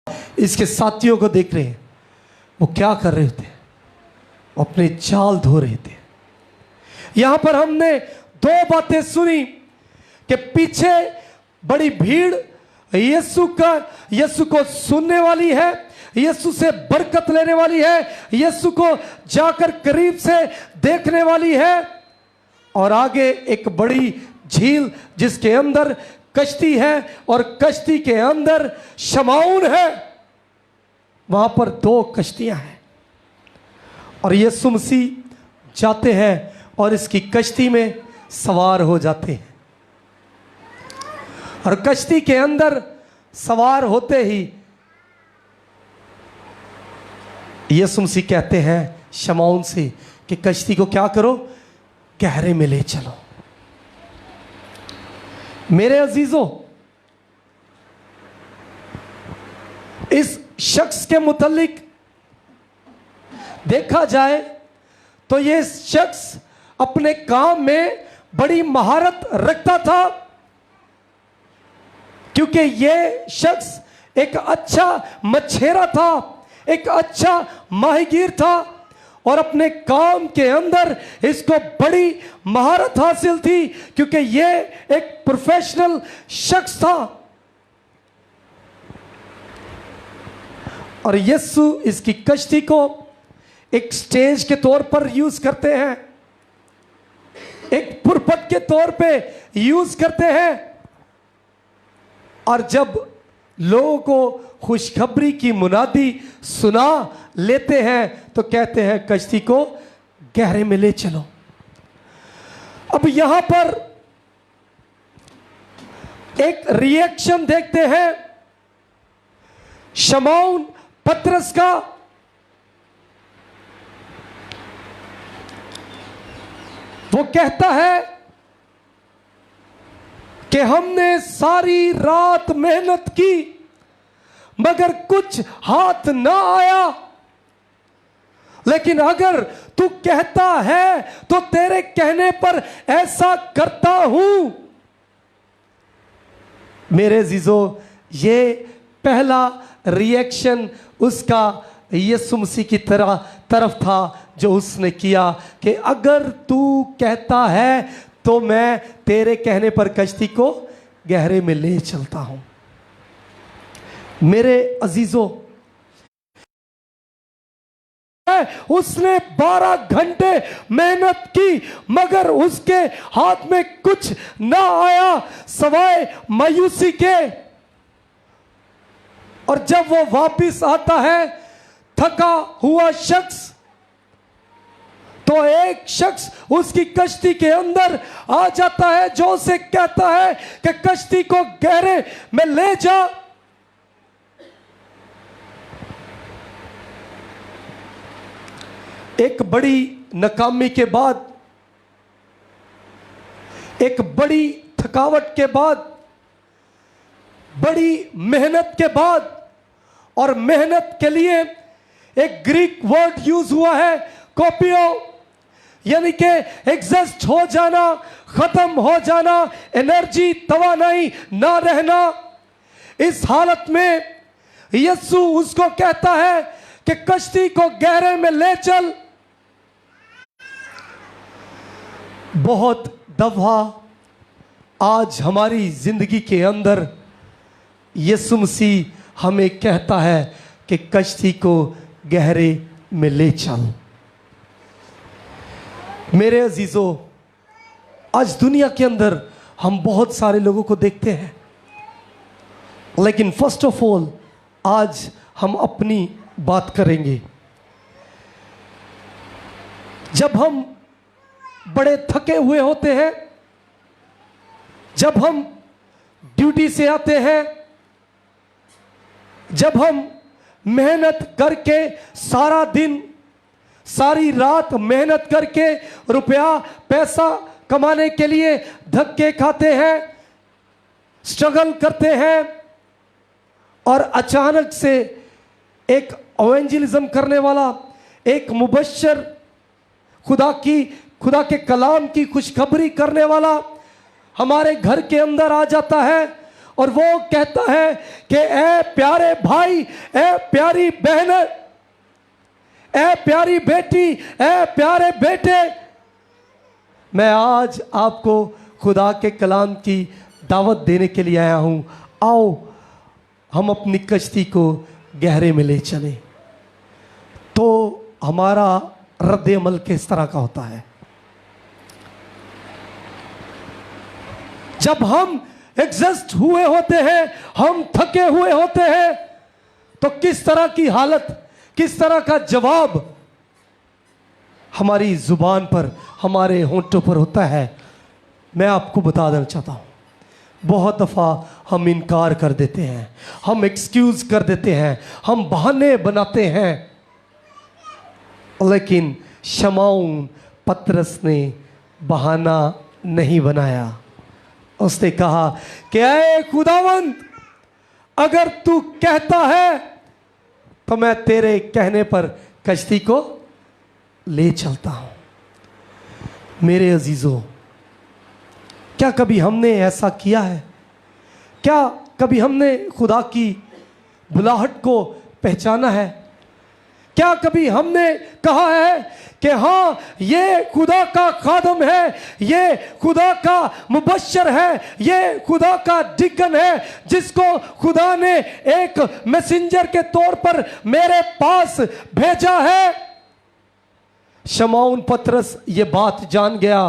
इसके साथियों को देख रहे हैं, वो क्या कर रहे थे? वो अपने जाल धो रहे थे। यहां पर हमने दो बातें सुनी कि पीछे बड़ी भीड़ यीशु को सुनने वाली है, यीशु से बरकत लेने वाली है, यीशु को जाकर करीब से देखने वाली है, और आगे एक बड़ी झील जिसके अंदर कश्ती है और कश्ती के अंदर शमाउन है। वहां पर दो कश्तियां हैं और यीशु मसीह जाते हैं और इसकी कश्ती में सवार हो जाते हैं। और कश्ती के अंदर सवार होते ही यीशु मसीह कहते हैं शमौन से कि कश्ती को क्या करो, गहरे में ले चलो। मेरे अजीजों, इस शख्स के मुतालिक देखा जाए तो ये शख्स अपने काम में बड़ी महारत रखता था, क्योंकि ये शख्स एक अच्छा मछेरा था, एक अच्छा माहीगीर था, और अपने काम के अंदर इसको बड़ी महारत हासिल थी, क्योंकि ये एक प्रोफेशनल शख्स था। और यीशु इसकी कश्ती को एक स्टेज के तौर पर यूज करते हैं, एक पुरपट के तौर पे यूज करते हैं। और जब लोगों को खुशखबरी की मुनादी सुना लेते हैं तो कहते हैं कश्ती को गहरे में ले चलो। अब यहां पर एक रिएक्शन देखते हैं शमौन पतरस का। वो कहता है कि हमने सारी रात मेहनत की मगर कुछ हाथ ना आया, लेकिन अगर तू कहता है तो तेरे कहने पर ऐसा करता हूं। मेरे अजीजों, ये पहला रिएक्शन उसका यीशु मसीह की तरफ था जो उसने किया कि अगर तू कहता है तो मैं तेरे कहने पर कश्ती को गहरे में ले चलता हूं। मेरे अजीजों, उसने 12 घंटे मेहनत की मगर उसके हाथ में कुछ ना आया सवाए मायूसी के। और जब वो वापिस आता है थका हुआ शख्स, तो एक शख्स उसकी कश्ती के अंदर आ जाता है जो उसे कहता है कि कश्ती को गहरे में ले जा। एक बड़ी नाकामी के बाद, एक बड़ी थकावट के बाद, बड़ी मेहनत के बाद, और मेहनत के लिए एक ग्रीक वर्ड यूज हुआ है कोपियो, यानी कि एग्जॉस्ट हो जाना, खत्म हो जाना, एनर्जी तवानाई ना रहना। इस हालत में यीशु उसको कहता है कि कश्ती को गहरे में ले चल। बहुत दफा आज हमारी जिंदगी के अंदर यीशु मसीह हमें कहता है कि कश्ती को गहरे में ले चल। मेरे अजीजों, आज दुनिया के अंदर हम बहुत सारे लोगों को देखते हैं, लेकिन फर्स्ट ऑफ ऑल आज हम अपनी बात करेंगे। जब हम बड़े थके हुए होते हैं, जब हम ड्यूटी से आते हैं, जब हम मेहनत करके सारा दिन सारी रात मेहनत करके रुपया पैसा कमाने के लिए धक्के खाते हैं, स्ट्रगल करते हैं, और अचानक से एक एवेंजलिज्म करने वाला, एक मुबश्शिर, खुदा के कलाम की खुशखबरी करने वाला हमारे घर के अंदर आ जाता है और वो कहता है कि ए प्यारे भाई, ए प्यारी बहन, ए प्यारी बेटी, ए प्यारे बेटे, मैं आज आपको खुदा के कलाम की दावत देने के लिए आया हूं। आओ हम अपनी कश्ती को गहरे में ले चलें। तो हमारा रद्द अमल किस तरह का होता है? जब हम एग्जस्ट हुए होते हैं, हम थके हुए होते हैं, तो किस तरह की हालत, किस तरह का जवाब हमारी जुबान पर, हमारे होंठों पर होता है, मैं आपको बता देना चाहता हूं। बहुत दफ़ा हम इनकार कर देते हैं, हम एक्सक्यूज कर देते हैं, हम बहाने बनाते हैं। लेकिन शमौन पतरस ने बहाना नहीं बनाया। उसने कहा कि ऐ खुदावंद, अगर तू कहता है तो मैं तेरे कहने पर कश्ती को ले चलता हूं। मेरे अजीजों, क्या कभी हमने ऐसा किया है? क्या कभी हमने खुदा की बुलाहट को पहचाना है? क्या कभी हमने कहा है कि हाँ, ये खुदा का खादम है, ये खुदा का मुबश्शिर है, ये खुदा का डिकन है, जिसको खुदा ने एक मैसेंजर के तौर पर मेरे पास भेजा है? शमौन पतरस ये बात जान गया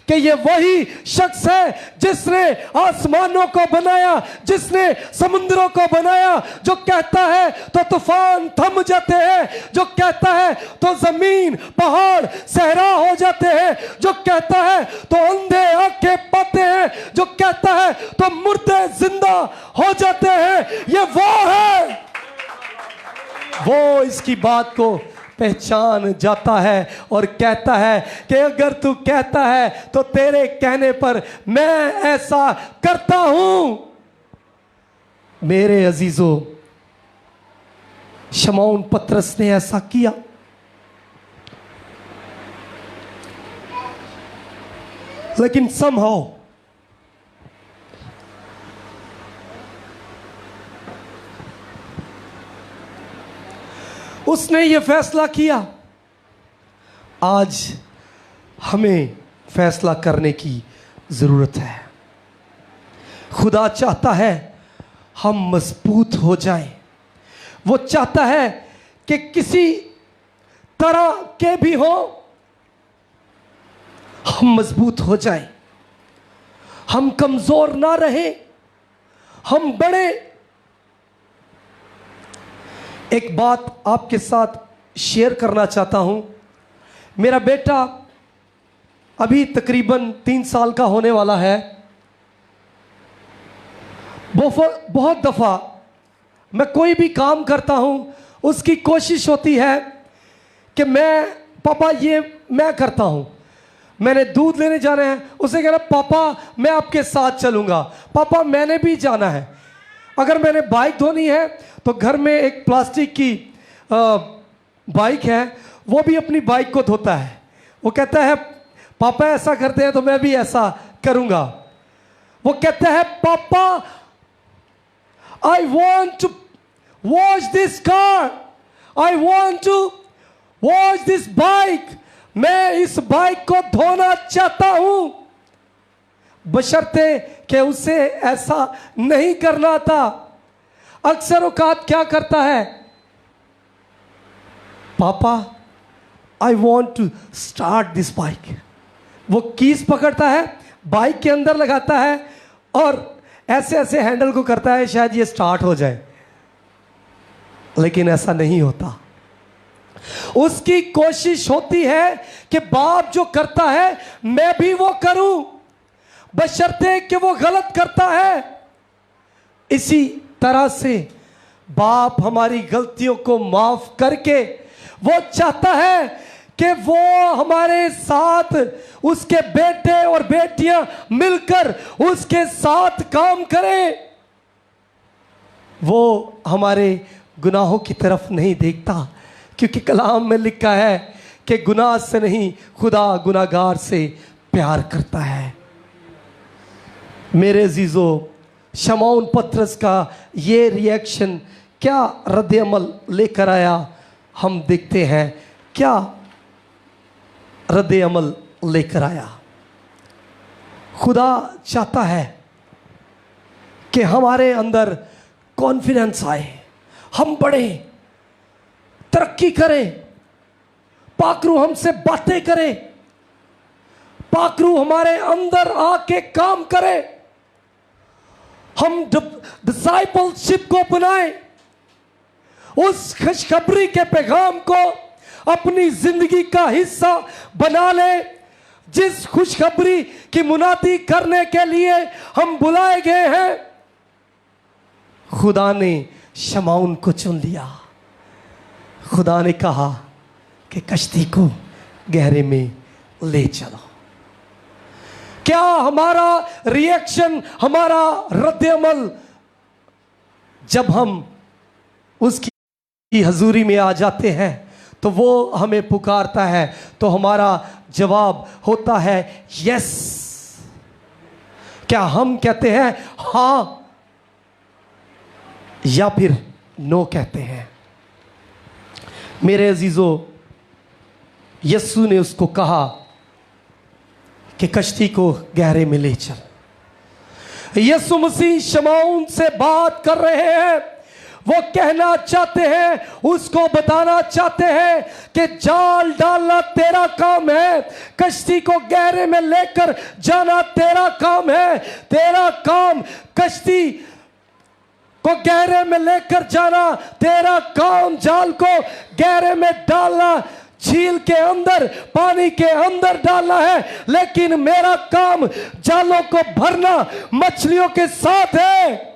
कि ये वही शख्स है जिसने आसमानों को बनाया, जिसने समुद्रों को बनाया, जो कहता है तो तूफान थम जाते हैं, जो कहता है तो जमीन पहाड़ सहरा हो जाते हैं, जो कहता है तो अंधे आंखें पाते हैं, जो कहता है तो मुर्दे जिंदा हो जाते हैं। ये वो है, वो इसकी बात को पहचान जाता है और कहता है कि अगर तू कहता है तो तेरे कहने पर मैं ऐसा करता हूं। मेरे अजीजों, शमौन पतरस ने ऐसा किया। लेकिन somehow उसने ये फैसला किया। आज हमें फैसला करने की ज़रूरत है। खुदा चाहता है हम मजबूत हो जाएं। वो चाहता है कि किसी तरह के भी हो, हम मजबूत हो जाएं, हम कमज़ोर ना रहें, हम बड़े। एक बात आपके साथ शेयर करना चाहता हूं। मेरा बेटा अभी तकरीबन 3 साल का होने वाला है। बहुत दफ़ा मैं कोई भी काम करता हूं, उसकी कोशिश होती है कि पापा ये मैं करता हूं। मैंने दूध लेने जाना है, उसे कहना पापा मैं आपके साथ चलूँगा, पापा मैंने भी जाना है। अगर मैंने बाइक धोनी है तो घर में एक प्लास्टिक की बाइक है, वो भी अपनी बाइक को धोता है। वो कहता है पापा ऐसा करते हैं तो मैं भी ऐसा करूँगा। वो कहता है पापा I want to wash this car, I want to wash this bike, मैं इस बाइक को धोना चाहता हूं। बशर्ते कि उसे ऐसा नहीं करना था। अक्सर औकात क्या करता है, पापा I want to start this bike. वो कीज पकड़ता है, बाइक के अंदर लगाता है और ऐसे ऐसे हैंडल को करता है शायद ये स्टार्ट हो जाए, लेकिन ऐसा नहीं होता। उसकी कोशिश होती है कि बाप जो करता है मैं भी वो करूं, बशर्ते कि वो गलत करता है। इसी तरह से बाप हमारी गलतियों को माफ करके वो चाहता है कि वो हमारे साथ, उसके बेटे और बेटियां मिलकर उसके साथ काम करें। वो हमारे गुनाहों की तरफ नहीं देखता, क्योंकि कलाम में लिखा है कि गुनाह से नहीं, खुदा गुनाहगार से प्यार करता है। मेरे अजीजों, शमौन पतरस का ये रिएक्शन क्या रद्द अमल लेकर आया, हम देखते हैं क्या रद्द अमल लेकर आया। खुदा चाहता है कि हमारे अंदर कॉन्फिडेंस आए, हम बढ़े, तरक्की करें, पाकरू हमसे बातें करे, पाकरू हमारे अंदर आके काम करे, हम डिसाइपलशिप को अपनाएं, उस खुशखबरी के पैगाम को अपनी जिंदगी का हिस्सा बना ले, जिस खुशखबरी की मुनादी करने के लिए हम बुलाए गए हैं। खुदा ने शमौन को चुन लिया। खुदा ने कहा कि कश्ती को गहरे में ले चलो। क्या हमारा रिएक्शन, हमारा रद्द-ए-अमल जब हम उसकी हजूरी में आ जाते हैं तो वो हमें पुकारता है, तो हमारा जवाब होता है यस। क्या हम कहते हैं हाँ या फिर नो कहते हैं? मेरे अजीजों, यस्सु ने उसको कहा कि कश्ती को गहरे में ले चल। यीशु मसीह शमौन से बात कर रहे हैं, वो कहना चाहते हैं, उसको बताना चाहते हैं कि जाल डालना तेरा काम है, कश्ती को गहरे में लेकर जाना तेरा काम है। तेरा काम कश्ती को गहरे में लेकर जाना, तेरा काम जाल को गहरे में डालना, झील के अंदर, पानी के अंदर डालना है, लेकिन मेरा काम जालों को भरना मछलियों के साथ है।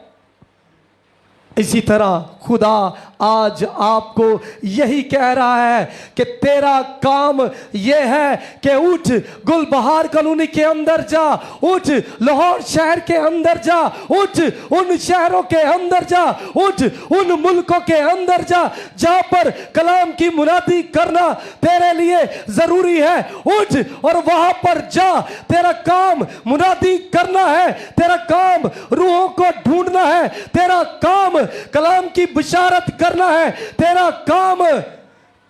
इसी तरह खुदा आज आपको यही कह रहा है कि तेरा काम यह है कि उठ, गुलबहार कॉलोनी के अंदर जा, उठ लाहौर शहर के अंदर जा, उठ उन शहरों के अंदर जा, उठ उन मुल्कों के अंदर जा जहां पर कलाम की मुनादी करना तेरे लिए जरूरी है। उठ और वहां पर जा, तेरा काम मुनादी करना है, तेरा काम रूहों को ढूंढना है, तेरा काम कलाम की बिशारत करना है, तेरा काम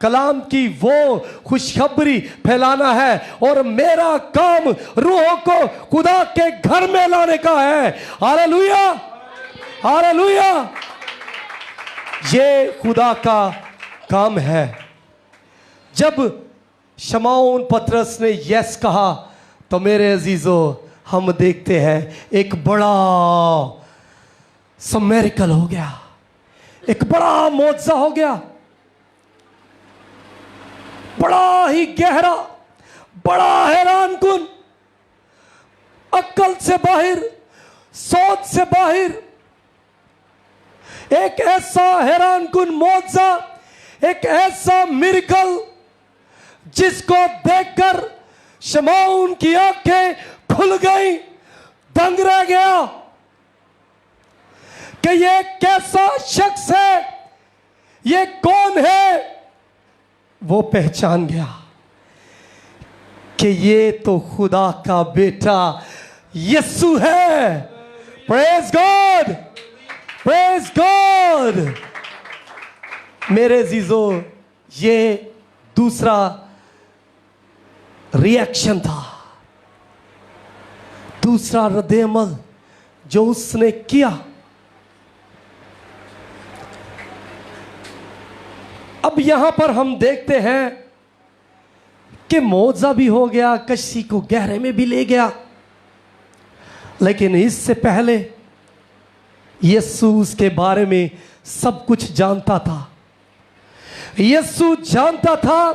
कलाम की वो खुशखबरी फैलाना है, और मेरा काम रूहों को खुदा के घर में लाने का है। Hallelujah, hallelujah. ये खुदा का काम है। जब शमौन पतरस ने यस कहा तो मेरे अजीजों, हम देखते हैं एक बड़ा मिरेकल हो गया, एक बड़ा मौजज़ा हो गया, बड़ा ही गहरा, बड़ा हैरानकुन, अक्ल से बाहर, सोच से बाहर, एक ऐसा हैरानकुन मौजज़ा, एक ऐसा मिरेकल जिसको देखकर शमौन की आंखें खुल गई, दंग रह गया कि ये कैसा शख्स है, ये कौन है। वो पहचान गया कि ये तो खुदा का बेटा यीशु है। Praise God, praise God. मेरे अजीजों, ये दूसरा रिएक्शन था, दूसरा रद्द-ए-अमल जो उसने किया। अब यहां पर हम देखते हैं कि मौजज़ा भी हो गया, कश्ती को गहरे में भी ले गया, लेकिन इससे पहले यीशु उसके बारे में सब कुछ जानता था। यीशु जानता था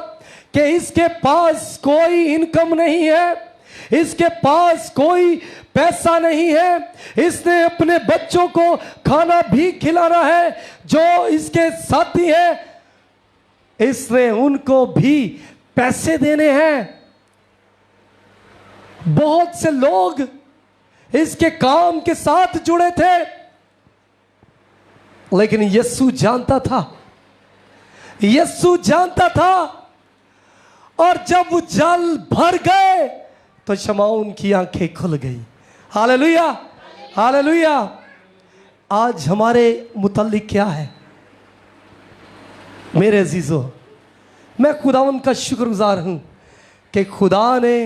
कि इसके पास कोई इनकम नहीं है, इसके पास कोई पैसा नहीं है, इसने अपने बच्चों को खाना भी खिलाना है, जो इसके साथी हैं इसने उनको भी पैसे देने हैं। बहुत से लोग इसके काम के साथ जुड़े थे, लेकिन यीशु जानता था, यीशु जानता था। और जब वो जाल भर गए तो शमौन की आंखें खुल गई। Hallelujah, hallelujah. आज हमारे मुतल्लिक क्या है। मेरे अजीज़ों, मैं खुदावन का शुक्रगुजार हूँ कि खुदा ने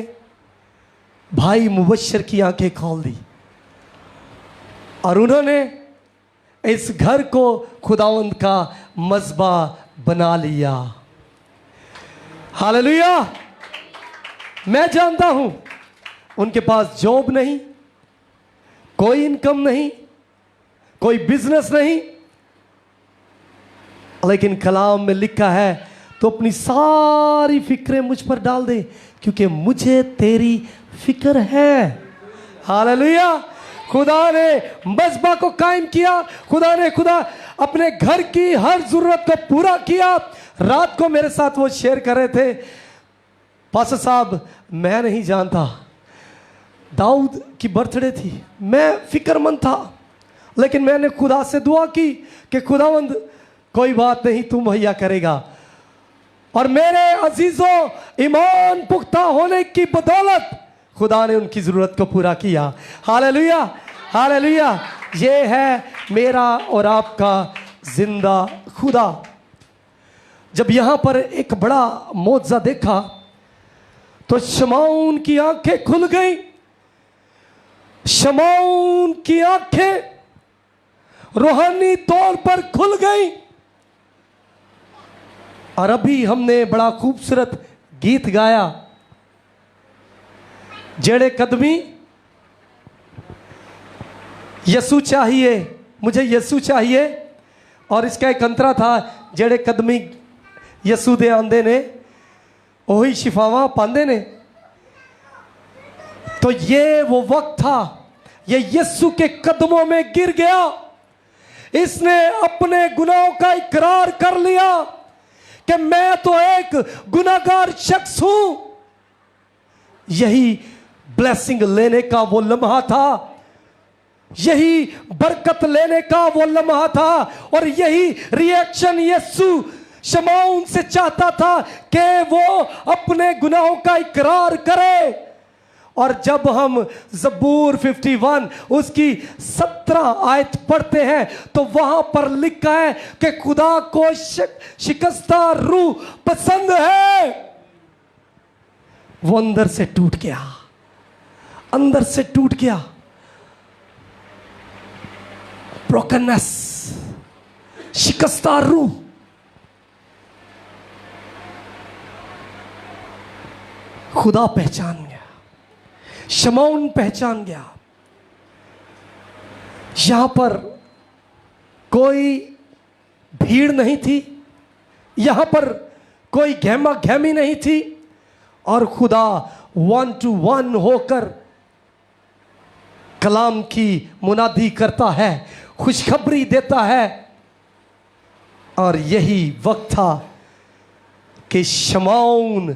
भाई मुबश्शिर की आंखें खोल दी और उन्होंने इस घर को खुदावंद का मज़बा बना लिया। हालेलुया। मैं जानता हूं उनके पास जॉब नहीं, कोई इनकम नहीं, कोई बिजनेस नहीं, लेकिन कलाम में लिखा है तो अपनी सारी फिक्रें मुझ पर डाल दे क्योंकि मुझे तेरी फिक्र है। हालेलुया। खुदा ने मज़बा को कायम किया। खुदा अपने घर की हर जरूरत को पूरा किया। रात को मेरे साथ वो शेयर कर रहे थे, पास्टर साहब मैं नहीं जानता, दाऊद की बर्थडे थी, मैं फिक्रमंद था, लेकिन मैंने खुदा से दुआ की कि खुदावंद कोई बात नहीं, तू मुहैया करेगा। और मेरे अजीजों, ईमान पुख्ता होने की बदौलत खुदा ने उनकी ज़रूरत को पूरा किया। Hallelujah, hallelujah. ये है मेरा और आपका जिंदा खुदा। जब यहाँ पर एक बड़ा मौजज़ा देखा तो शमौन की आंखें खुल गई। शमौन की आंखें रूहानी तौर पर खुल गई। और अभी हमने बड़ा खूबसूरत गीत गाया, जेड़े कदमी यसू चाहिए, मुझे यसू चाहिए। और इसका एक अंतरा था, जेड़े कदमी यसू दे आंदे ने वही शिफावा पांदे ने। तो ये वो वक्त था, ये यसू के कदमों में गिर गया। इसने अपने गुनाहों का इकरार कर लिया कि मैं तो एक गुनाहगार शख्स हूं। यही ब्लेसिंग लेने का वो लम्हा था, यही बरकत लेने का वो लम्हा था। और यही रिएक्शन यीशु शमौन से चाहता था कि वो अपने गुनाहों का इकरार करे। और जब हम ज़बूर 51 उसकी 17 आयत पढ़ते हैं तो वहां पर लिखा है कि खुदा को शिकस्ता रूह पसंद है। वो अंदर से टूट गया, अंदर से टूट गया। ब्रोकननेस, शिकस्ता रूह। खुदा पहचान गया, शमौन पहचान गया। यहां पर कोई भीड़ नहीं थी, यहां पर कोई गहमा गहमी नहीं थी। और खुदा 1 to 1 होकर कलाम की मुनादी करता है, खुशखबरी देता है। और यही वक्त था कि शमौन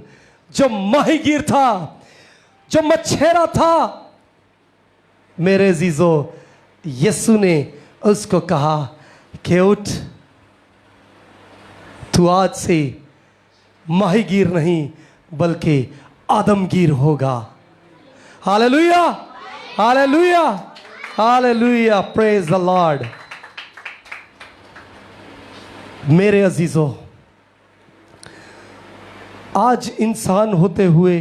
जो माहीगीर था, जो मच्छेरा था, मेरे अजीजों, यीशु ने उसको कहा कि उठ, तू आज से माहीगीर नहीं बल्कि आदमगीर होगा। Hallelujah, hallelujah, hallelujah, praise the Lord. मेरे अजीजों, आज इंसान होते हुए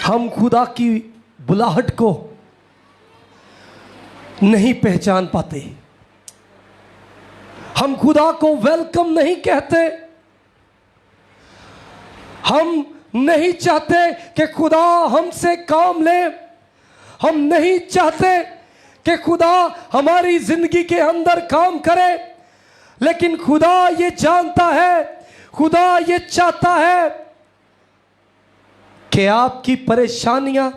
हम खुदा की बुलाहट को नहीं पहचान पाते, हम खुदा को वेलकम नहीं कहते। हम नहीं चाहते कि खुदा हमसे काम ले, हम नहीं चाहते कि खुदा हमारी जिंदगी के अंदर काम करे। लेकिन खुदा ये जानता है, खुदा ये चाहता है कि आपकी परेशानियां,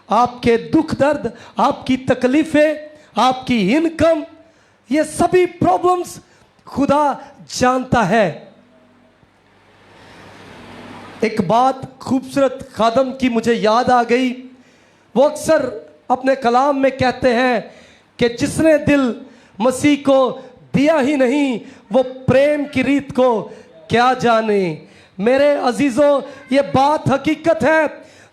आपके दुख दर्द, आपकी तकलीफें, आपकी इनकम, ये सभी प्रॉब्लम्स खुदा जानता है। एक बात खूबसूरत खादम की मुझे याद आ गई। वो अक्सर अपने कलाम में कहते हैं कि जिसने दिल मसीह को दिया ही नहीं, वो प्रेम की रीत को क्या जाने। मेरे अजीजों, ये बात हकीकत है,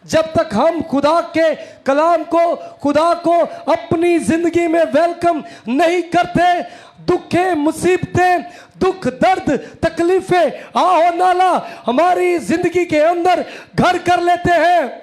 जब तक हम खुदा के कलाम को, खुदा को अपनी जिंदगी में वेलकम नहीं करते, दुखे, मुसीबतें, दुख, दर्द, तकलीफें, आहो नाला हमारी जिंदगी के अंदर घर कर लेते हैं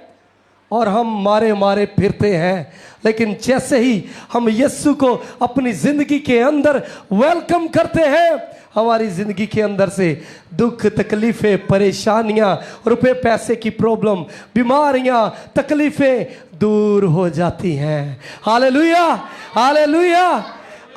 और हम मारे मारे फिरते हैं। लेकिन जैसे ही हम यीशु को अपनी जिंदगी के अंदर वेलकम करते हैं, हमारी जिंदगी के अंदर से दुख, तकलीफें, परेशानियां, रुपए पैसे की प्रॉब्लम, बीमारियां, तकलीफें दूर हो जाती हैं। Hallelujah, hallelujah.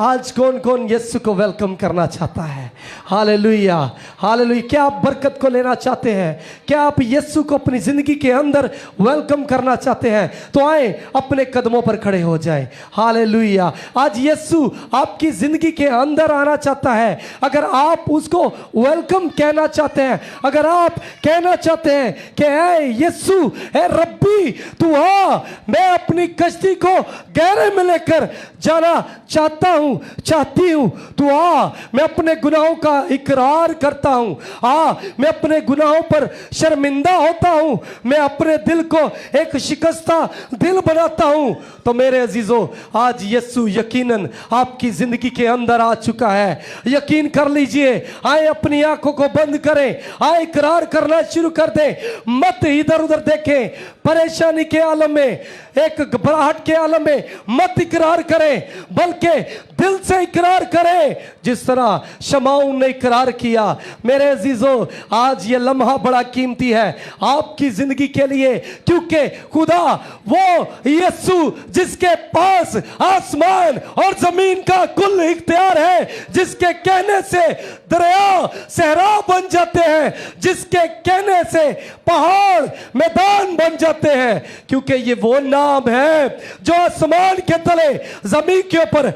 आज कौन कौन यीशु को वेलकम करना चाहता है? Hallelujah, hallelujah. क्या आप बरकत को लेना चाहते हैं? क्या आप यीशु को अपनी जिंदगी के अंदर वेलकम करना चाहते हैं? तो आए अपने कदमों पर खड़े हो जाएं। हालेलुया। आज यीशु आपकी जिंदगी के अंदर आना चाहता है। अगर आप उसको वेलकम कहना चाहते हैं, अगर आप कहना चाहते हैं कि ऐ यीशु, ऐ रब्बी तू आ, मैं अपनी कश्ती को गहरे में लेकर जाना चाहता हूं, चाहती हूं, तू आ, मैं अपने गुनाहों का इकरार करता हूं, आ, मैं अपने गुनाहों पर शर्मिंदा होता हूं, मैं अपने दिल को एक शिकस्ता दिल बनाता हूं। तो मेरे अजीजों, आज यीशु यकीनन आपकी जिंदगी के अंदर आ चुका है। यकीन कर लीजिए। आए अपनी आंखों को बंद करें, आए इकरार करना शुरू कर दें। मत इधर उधर देखें, परेशानी के आलम में, एक घबराहट के आलम में मत इकरार करें, बल्कि दिल से इकरार करें, जिस तरह शमाउन ने इकरार किया। मेरे अजीजों, आज ये लम्हा बड़ा कीमती है आपकी जिंदगी के लिए, क्योंकि खुदा वो यीशु जिसके पास आसमान और जमीन का कुल इख्तियार है, जिसके कहने से दरिया सहरा बन जाते हैं, जिसके कहने से पहाड़ मैदान बन जाते हैं, क्योंकि ये वो नाम है जो आसमान के तले, जमीन के ऊपर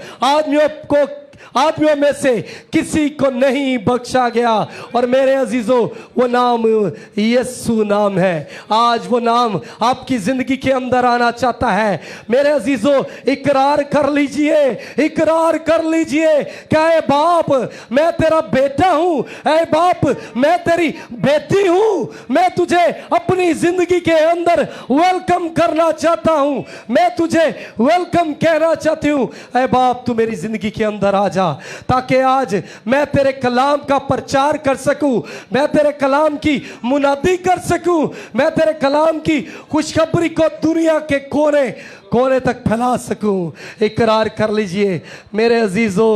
आदमियों में से किसी को नहीं बख्शा गया। और मेरे अजीजों, वो नाम यीशु नाम है। आज वो नाम आपकी जिंदगी के अंदर आना चाहता है। मेरे अजीजों, इकरार कर लीजिए, इकरार कर लीजिए कि ऐ बाप, मैं तेरा बेटा हूं, ऐ बाप, मैं तेरी बेटी हूं, मैं तुझे अपनी जिंदगी के अंदर वेलकम करना चाहता हूं, मैं तुझे वेलकम कहना चाहती हूं। ऐ बाप, तू मेरी जिंदगी के अंदर आ जा, ताकि आज मैं तेरे कलाम का प्रचार कर सकूं, मैं तेरे कलाम की मुनादी कर सकूं, मैं तेरे कलाम की खुशखबरी को दुनिया के कोने कोने तक फैला सकूं। इकरार कर लीजिए मेरे अजीजों,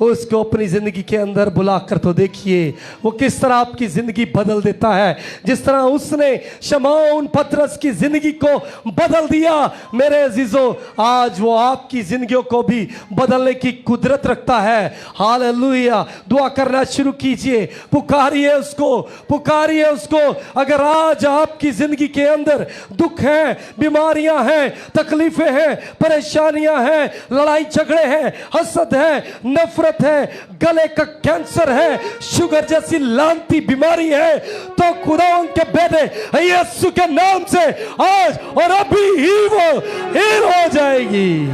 उसको अपनी जिंदगी के अंदर बुलाकर तो देखिए वो किस तरह आपकी जिंदगी बदल देता है। जिस तरह उसने शमौन पतरस की जिंदगी को बदल दिया, मेरे अजीजों, आज वो आपकी जिंदगियों को भी बदलने की कुदरत रखता है। हालेलुया। दुआ करना शुरू कीजिए, पुकारिए उसको, पुकारिए उसको। अगर आज आपकी जिंदगी के अंदर दुख है, बीमारियां हैं, तकलीफ हैं, परेशानियां हैं, लड़ाई झगड़े हैं, हसद है, नफरत है, गले का कैंसर है, शुगर जैसी लानती बीमारी है, तो खुदा उनके बेटे यीशु के नाम से आज और अभी ही वो हील हो जाएगी।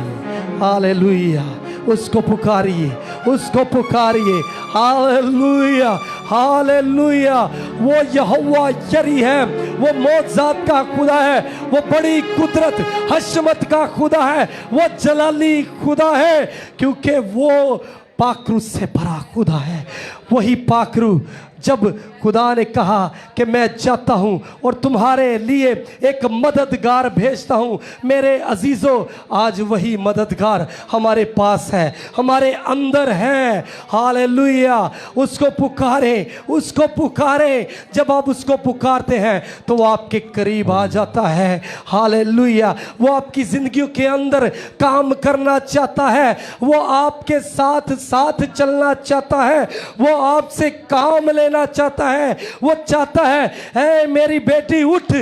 हालेलुया। उसको पुकारिए, उसको पुकारिए। Hallelujah, hallelujah. वो यहोवा यरी है, वो मौजूद का खुदा है, वो बड़ी कुदरत हशमत का खुदा है, वो जलाली खुदा है, क्योंकि वो पाखरू से भरा खुदा है। वही पाखरू जब खुदा ने कहा कि मैं जाता हूं और तुम्हारे लिए एक मददगार भेजता हूं, मेरे अजीजों, आज वही मददगार हमारे पास है, हमारे अंदर है। हालेलुया। उसको पुकारे, उसको पुकारे। जब आप उसको पुकारते हैं तो वो आपके करीब आ जाता है। हालेलुया। वो आपकी जिंदगियों के अंदर काम करना चाहता है, वो आपके साथ साथ चलना चाहता है, वो आपसे काम लेना चाहता है। वो चाहता है, ऐ मेरी बेटी उठ,